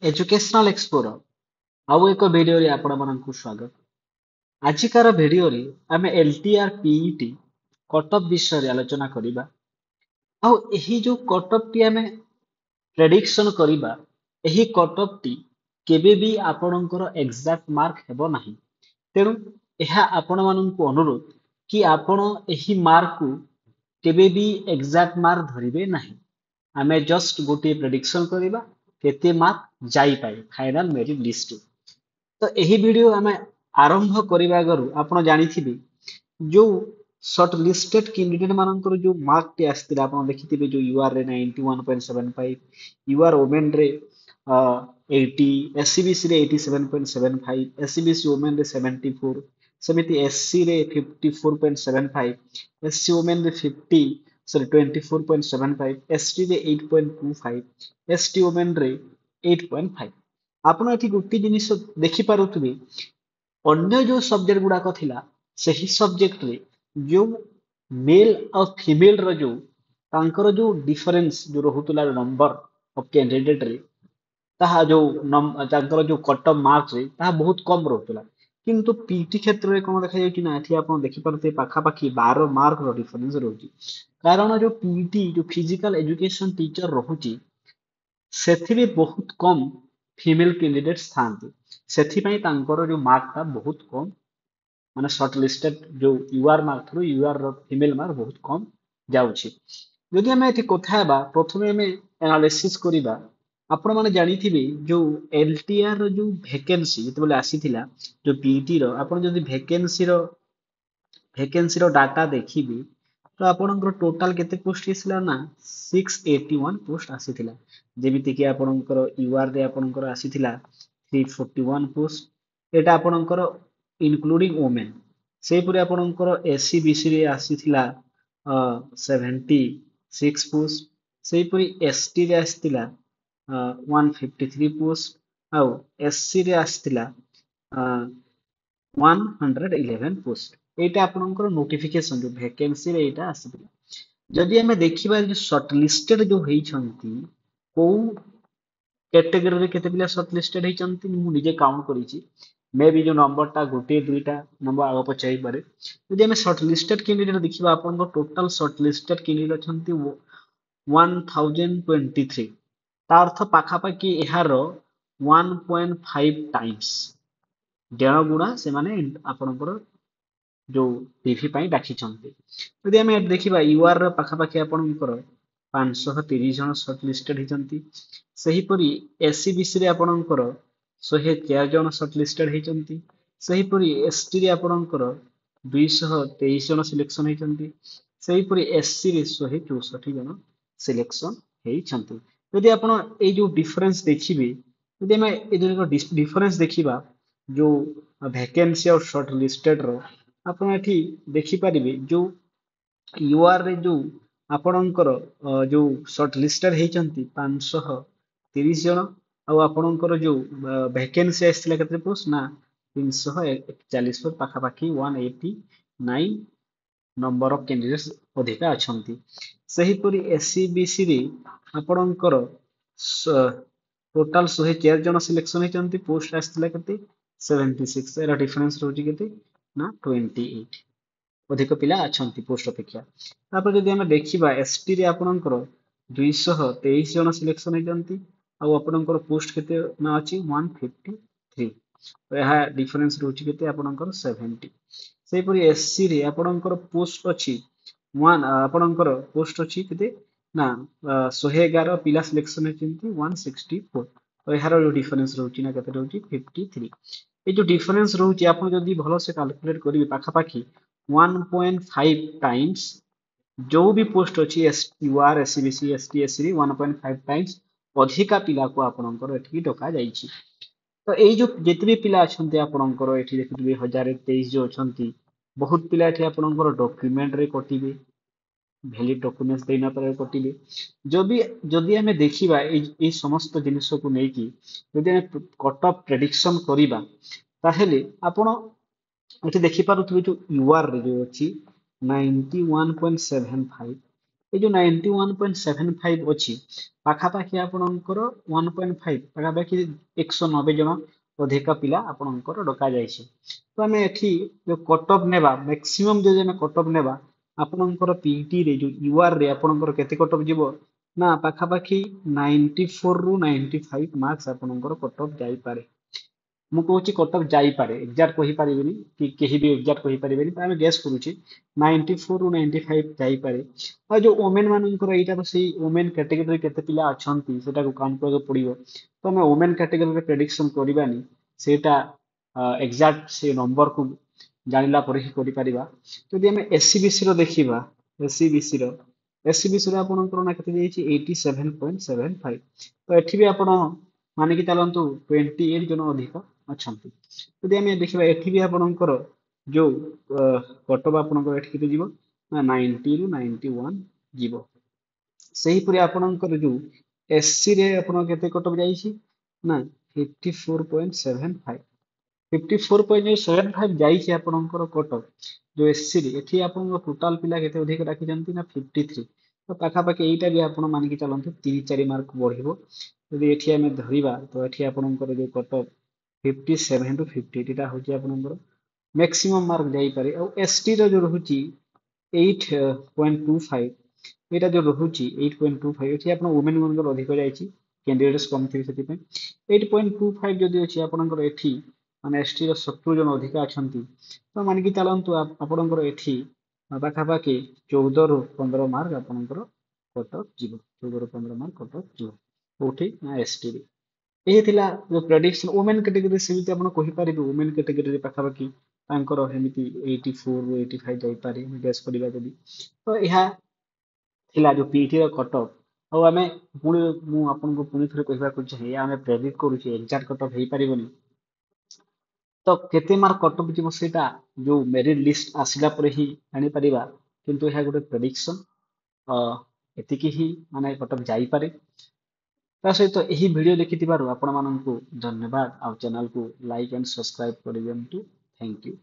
Educational एक्सपोर आउ एक video रे आपण मानकु स्वागत। आजिकार वीडियो रे आमे एलटीआर पीईटी कटअफ विषय रे आलोचना करिबा। आउ एही जो कटअफ टी आमे प्रेडिक्शन करिबा, एही कटअफ टी केबे भी आपणकर एक्जाक्ट मार्क हेबो नाही। तेणु ଏହା ଆପଣ ମାନଙ୍କୁ ଅନୁରୋଧ କି ଆପଣ ଏହି ମାର୍କ କୁ କେବେ ବି ଏକ୍ସାକ୍ଟ ମାର୍କ ଧରିବେ ନାହିଁ। ଆମେ ଜଷ୍ଟ ଗୋଟିଏ ପ୍ରେଡିକ୍ସନ କରିବା କେତେ ମାର୍କ ଯାଇପାରେ ଫାଇନାଲ ମେରିଟ ଲିଷ୍ଟ। ତ ଏହି ଭିଡିଓ ଆମେ ଆରମ୍ଭ କରିବା ଆଗରୁ ଆପଣ ଜାଣିଥିବେ ଯୋଉ ସର୍ଟ ଲିଷ୍ଟେଡ କ୍ୟାଣ୍ଡିଡେଟ ମାନଙ୍କର ଯୋଉ ମାର୍କ ଟି ଆସିଥିଲା ଆପଣ ଦେଖିଥିବେ ଯୋଉ ୟୁଆର ରେ 91.75, ୟୁଆର ଓମେନ ରେ 80, एससीबीसी रे 87.75, एससीबीसी वुमेन रे 74, सेमिति एससी रे 54.75, एससी वुमेन रे 50 सॉरी 24.75, एसटी रे 8.25, एसटी वुमेन रे 8.5। ଆପଣ ଏଠି ଗୋଟିଏ ଜିନିଷ ଦେଖିପାରୁଥିବେ ଅନ୍ୟ ଯୋଉ ସବଜେକ୍ଟ ଗୁଡାକ ଥିଲା ସେହି ସବଜେକ୍ଟ ରେ ଯୋଉ मेल और फीमेल ର ଯୋଉ ତାଙ୍କର ଯୋଉ ଡିଫରେନ୍ସ ଯୋଉ ରହୁଥିଲା ନମ୍ବର ଅଫ କ୍ୟାଣ୍ଡିଡେଟ ରେ ତାହା ଯୋଉ ତାଙ୍କର ଯୋଉ କଟଅଫ ମାର୍କ ରେ ତାହା ବହୁତ କମ ରହୁଥିଲା। କିନ୍ତୁ ପିଟି କ୍ଷେତ୍ରରେ କଣ ଦେଖାଯାଉଛି ନା ଏଠି ଆପଣ ଦେଖିପାରୁଥିବେ ପାଖାପାଖି 12 ମାର୍କ ର ଡିଫରେନ୍ସ ରହୁଛି। କାରଣ ଯୋଉ ପିଟି ଯୋଉ ଫିଜିକାଲ ଏଜୁକେସନ ଟିଚର ରହୁଛି ସେଥିରେ ବହୁତ କମ ଫିମେଲ କ୍ୟାଣ୍ଡିଡେଟ୍ସ ଥାନ୍ତି। ସେଥିପାଇଁ ତାଙ୍କର ଯୋଉ ମାର୍କ ଟା ବହୁତ କମ, ମାନେ ସର୍ଟ ଲିଷ୍ଟେଡ ଯୋଉ ୟୁଆର ମାର୍କ ଠାରୁ ୟୁଆର ର ଫିମେଲ ମାର୍କ ବହୁତ କମ ଯାଉଛି। ଯଦି ଆମେ ଏଠି କଥା ହେବା ପ୍ରଥମେ ଆମେ ଆନାଲିସିସ୍ କରିବା। ଆପଣ ମାନେ ଜାଣିଥିବେ ଯୋଉ ଏଲଟିଆର ର ଯୋଉ ଭେକେନ୍ସି ଯେତେବେଳେ ଆସିଥିଲା ଯୋଉ ପିଇଟି ର ଆପଣ ଯଦି ଭେକେନ୍ସି ର ଡାଟା ଦେଖିବେ ତ ଆପଣଙ୍କର ଟୋଟାଲ କେତେ ପୋଷ୍ଟ ଆସିଥିଲା ନା 681 ପୋଷ୍ଟ ଆସିଥିଲା। ଯେମିତି କି ଆପଣଙ୍କର ୟୁଆର ରେ ଆପଣଙ୍କର ଆସିଥିଲା 341 ପୋଷ୍ଟ। ଏଟା ଆପଣଙ୍କର ଇନକ୍ଲୁଡିଂ ଓମେନ। ସେହିପରି ଆପଣଙ୍କର ଏସସି ବିସି ରେ ଆସିଥିଲା 76 ପୋଷ୍ଟ। ସେହିପରି ଏସଟି ରେ ଆସିଥିଲା 153 ପୋଷ୍ଟ ଆଉ ଏସସି ରେ ଆସିଥିଲା 111 ପୋଷ୍ଟ। ଏଇଟା ଆପଣଙ୍କର ନୋଟିଫିକେସନ ଯୋଉ ଭେକେନ୍ସି ରେ ଏଇଟା ଆସିଥିଲା। ଯଦି ଆମେ ଦେଖିବା ଯୋଉ ସର୍ଟ ଲିଷ୍ଟେଡ ଯୋଉ ହେଇଛନ୍ତି କୋଉ କ୍ୟାଟେଗୋରୀରେ କେତେ ପିଲା ସର୍ଟ ଲିଷ୍ଟେଡ ହେଇଛନ୍ତି ମୁଁ ନିଜେ କାଉଣ୍ଟ କରିଛି। ମେ ବି ଯୋଉ ନମ୍ବରଟା ଗୋଟିଏ ଦୁଇଟା ନମ୍ବର ଆଗ ପଛ ହେଇପାରେ। ଯଦି ଆମେ ସର୍ଟ ଲିଷ୍ଟେଡ କ୍ୟାଣ୍ଡିଡେଟ ଦେଖିବା ଆପଣଙ୍କ ଟୋଟାଲ ସର୍ଟ ଲିଷ୍ଟେଡ କ୍ୟାଣ୍ଡିଡେଟ ଅଛନ୍ତି 1023। ତା ଅର୍ଥ ପାଖାପାଖି ଏହାର 1.5 ଟାଇମ୍ସ ଦେଣ ଗୁଣା ସେମାନେ ଆପଣଙ୍କର ଯୋଉ ଟିଭି ପାଇଁ ଡାକିଛନ୍ତି। ଯଦି ଆମେ ଦେଖିବା ୟୁଆର ର ପାଖାପାଖି ଆପଣଙ୍କର 530 ଜଣ ସର୍ଟ ଲିଷ୍ଟେଡ ହେଇଛନ୍ତି। ସେହିପରି ଏସସିବିସି ରେ ଆପଣଙ୍କର 113 ଜଣ ସର୍ଟ ଲିଷ୍ଟେଡ ହେଇଛନ୍ତି। ସେହିପରି ଏସଟି ରେ ଆପଣଙ୍କର 223 ଜଣ ସିଲେକ୍ସନ ହେଇଛନ୍ତି। ସେହିପରି ଏସସି ରେ 164 ଜଣ ସିଲେକ୍ସନ ହେଇଛନ୍ତି। ଯଦି ଆପଣ ଏଇ ଯୋଉ ଡିଫରେନ୍ସ ଦେଖିବେ, ଯଦି ଆମେ ଏଇ ଯୋଉ ଡିଫରେନ୍ସ ଦେଖିବା ଯୋଉ ଭେକେନ୍ସି ଆଉ ସର୍ଟ ଲିଷ୍ଟେଡ ର ଆପଣ ଏଠି ଦେଖିପାରିବେ ଯୋଉ ୟୁଆର ରେ ଯୋଉ ଆପଣଙ୍କର ଯୋଉ ସର୍ଟ ଲିଷ୍ଟେଡ ହେଇଛନ୍ତି 530 ଜଣ ଆଉ ଆପଣଙ୍କର ଯୋଉ ଭେକେନ୍ସି ଆସିଥିଲା କେତେ ପୋଷ୍ଟ ନା 341 ପାଖାପାଖି 189 ନମ୍ବର ଅଫ କ୍ୟାଣ୍ଡିଡେଟ୍ସ ଅଧିକା ଅଛନ୍ତି। ସେହିପରି ଏସସି ବିସି ରେ ଆପଣଙ୍କର ଟୋଟାଲ 104 ଜଣ ସିଲେକ୍ସନ ହେଇଛନ୍ତି। ପୋଷ୍ଟ ଆସିଥିଲା କେତେ 76। ଏର ଡିଫରେନ୍ସ ରହୁଛି କେତେ ନା 28। ଅଧିକ ପିଲା ଅଛନ୍ତି ପୋଷ୍ଟ ଅପେକ୍ଷା। ତାପରେ ଯଦି ଆମେ ଦେଖିବା ଏସଟି ରେ ଆପଣଙ୍କର 223 ଜଣ ସିଲେକ୍ସନ ହେଇଛନ୍ତି ଆଉ ଆପଣଙ୍କର ପୋଷ୍ଟ କେତେ ନା ଅଛି 153। ଏହା ଡିଫରେନ୍ସ ରହୁଛି କେତେ ଆପଣଙ୍କର 70। ସେହିପରି ଏସସି ରେ ଆପଣଙ୍କର ପୋଷ୍ଟ ଅଛି ଆପଣଙ୍କର ପୋଷ୍ଟ ଅଛି କେତେ ନା 111 ପିଲା ସିଲେକ୍ସନ ହେଇଛନ୍ତି 164। ତ ଏହାର ଯୋଉ ଡିଫରେନ୍ସ ରହୁଛି ନା କେତେ ରହୁଛି 53। এই ଯୋଉ ଡିଫରେନ୍ସ ରହୁଛି ଆପଣ ଯଦି ଭଲସେ କାଲକୁଲେଟ କରିବେ ପାଖାପାଖି 1.5 ଟାଇମ୍ସ ଯୋଉ ବି ପୋଷ୍ଟ ଅଛି ୟୁଆର ଏସସିବିସି ଏସଟି ଏସସି ରେ 1.5 ଟାଇମ୍ସ ଅଧିକା ପିଲାକୁ ଆପଣଙ୍କର ଏଠିକି ଡକାଯାଇଛି। ତ ଏଇ ଯୋଉ ଯେତେ ବି ପିଲା ଅଛନ୍ତି ଆପଣଙ୍କର ଏଠି ଦେଖୁଥିବେ 1023 ଯୋଉ ଅଛନ୍ତି ବହୁତ ପିଲା ଏଠି ଆପଣଙ୍କର ଡକ୍ୟୁମେଣ୍ଟ ରେ କଟିବେ, ଭ୍ୟାଲିଡ ଡକ୍ୟୁମେଣ୍ଟ ଦେଇନପାରିବେ କଟିବେ। ଯଦି ଆମେ ଦେଖିବା ଏଇ ସମସ୍ତ ଜିନିଷକୁ ନେଇକି ଯଦି ଆମେ କଟ ଅଫ ପ୍ରେଡିକ୍ସନ କରିବା ତାହେଲେ ଆପଣ ଏଠି ଦେଖିପାରୁଥିବେ ଯୋଉ ୟୁଆର ରେ ଯୋଉ ଅଛି 91.75 ये जो 91.75 अच्छी पाखापाखि आपणकर 1.5 पाखापाखि 190 जन अधिका पिला आपणकर डका जाइए। तो आम एठी जो कटअफ नेबा मैक्सिमम जो आम कटअफ नेबा आपणकर पीटी रे जो यूआर रे आपणकर केते कटअफ जीवो ना पाखापाखि 94 रु 95 मार्क्स आपणकर कटअफ जाई पारे। ମୁଁ କହୁଛି କଟକ ଯାଇପାରେ ଏକ୍ଜାକ୍ଟ କହିପାରିବିନି କି କେହି ବି ଏକ୍ଜାକ୍ଟ କହିପାରିବେନି ତ ଆମେ ଗେସ୍ କରୁଛେ 94 ରୁ 95 ଯାଇପାରେ। ଆଉ ଯୋଉ ଓମେନ ମାନଙ୍କର ଏଇଟା ତ ସେଇ ଓମେନ କ୍ୟାଟେଗୋରୀରେ କେତେ ପିଲା ଅଛନ୍ତି ସେଟାକୁ କାଉଣ୍ଟ କରିବାକୁ ପଡିବ। ତ ଆମେ ଓମେନ କ୍ୟାଟେଗୋରୀରେ ପ୍ରେଡିକ୍ସନ କରିବାନି, ସେଇଟା ଏକ୍ଜାକ୍ଟ ସେ ନମ୍ବରକୁ ଜାଣିଲା ପରେ ହିଁ କରିପାରିବା। ଯଦି ଆମେ ଏସସିବିସି ର ଦେଖିବା, ଏସସିବିସି ର ଏସସିବିସି ର ଆପଣଙ୍କର ନା କେତେ ଯାଇଛି 87.75। ତ ଏଠି ବି ଆପଣ ମାନିକି ଚାଲନ୍ତୁ 28 ଜଣ ଅଧିକ ଅଛନ୍ତି। ଯଦି ଆମେ ଦେଖିବା ଏଠି ବି ଆପଣଙ୍କର ଯୋଉ କଟଅଫ ଆପଣଙ୍କର ଏଠି କେତେ ଯିବ ନା 90 ରୁ 91 ଯିବ। ସେହିପରି ଆପଣଙ୍କର ଯୋଉ ଏସସି ରେ ଆପଣ କେତେ କଟଅଫ ଯାଇଛି ନା 54.75। 54.75 ଯାଇଛି ଆପଣଙ୍କର କଟଅଫ ଯୋଉ ଏସସି ରେ। ଏଠି ଆପଣଙ୍କ ଟୋଟାଲ ପିଲା କେତେ ଅଧିକ ଡାକିଛନ୍ତି ନା 53। ତ ପାଖାପାଖି ଏଇଟା ବି ଆପଣ ମାନିକି ଚାଲନ୍ତୁ 3-4 ମାର୍କ ବଢିବ। ଯଦି ଏଠି ଆମେ ଧରିବା ତ ଏଠି ଆପଣଙ୍କର ଯୋଉ କଟଅଫ 57 ରୁ 58 ଏଟା ହଉଛି ଆପଣଙ୍କର ମ୍ୟାକ୍ସିମମ୍ ମାର୍କ ଯାଇପାରେ। ଆଉ ଏସଟି ର ଯୋଉ ରହୁଛି 8.25 ଏଇଟା ଯୋଉ ରହୁଛି 8.25 ଏଠି ଆପଣ ଓମେନ ମାନଙ୍କର ଅଧିକ ଯାଇଛି, କ୍ୟାଣ୍ଡିଡେଟ୍ସ କମ ଥିବେ ସେଥିପାଇଁ। 8.25 ଯଦି ଅଛି ଆପଣଙ୍କର ଏଠି ମାନେ ଏସଟି ର 70 ଜଣ ଅଧିକା ଅଛନ୍ତି ତ ମାନିକି ଚାଲନ୍ତୁ ଆପଣଙ୍କର ଏଠି ପାଖାପାଖି 14 ରୁ 15 ମାର୍କ ଆପଣଙ୍କର କଟଅଫ ଯିବ। 14 ରୁ 15 ମାର୍କ କଟଅଫ ଯିବ କୋଉଠି ନା ଏସଟି ରେ। ଏହି ଥିଲା ଯୋଉ ପ୍ରେଡିକ୍ସନ ଓମେନ କ୍ୟାଟେଗୋରୀ। ସେମିତି ଆପଣ କହିପାରିବେ ଓମେନ କ୍ୟାଟେଗୋରୀରେ ପାଖାପାଖି ତାଙ୍କର ସେମିତି 84 ରୁ 85 ଯାଇପାରେ ଗେସ୍ କରିବା ଯଦି। ତ ଏହା ଥିଲା ଯୋଉ ପିଟି ର କଟଅଫ। ଆଉ ଆମେ ପୁଣି ମୁଁ ଆପଣଙ୍କୁ ପୁଣି ଥରେ କହିବାକୁ ଚାହେଁ ଆମେ ପ୍ରେଡିକ୍ଟ କରୁଛେ ଏକ୍ଜାକ୍ଟ କଟଅଫ ହେଇପାରିବନି। ତ କେତେ ମାର୍କ କଟଅଫ ଯିବ ସେଇଟା ଯୋଉ ମେରିଟ ଲିଷ୍ଟ ଆସିଲା ପରେ ହିଁ ଜାଣିପାରିବା। କିନ୍ତୁ ଏହା ଗୋଟେ ପ୍ରେଡିକ୍ସନ, ଏତିକି ହିଁ ମାନେ କଟଅଫ ଯାଇପାରେ। ତା ସହିତ ଏହି ଭିଡିଓ ଦେଖିଥିବାରୁ ଆପଣମାନଙ୍କୁ ଧନ୍ୟବାଦ। ଆଉ ଚ୍ୟାନେଲକୁ ଲାଇକ୍ ଆଣ୍ଡ ସବସ୍କ୍ରାଇବ କରିଦିଅନ୍ତୁ। Thank you.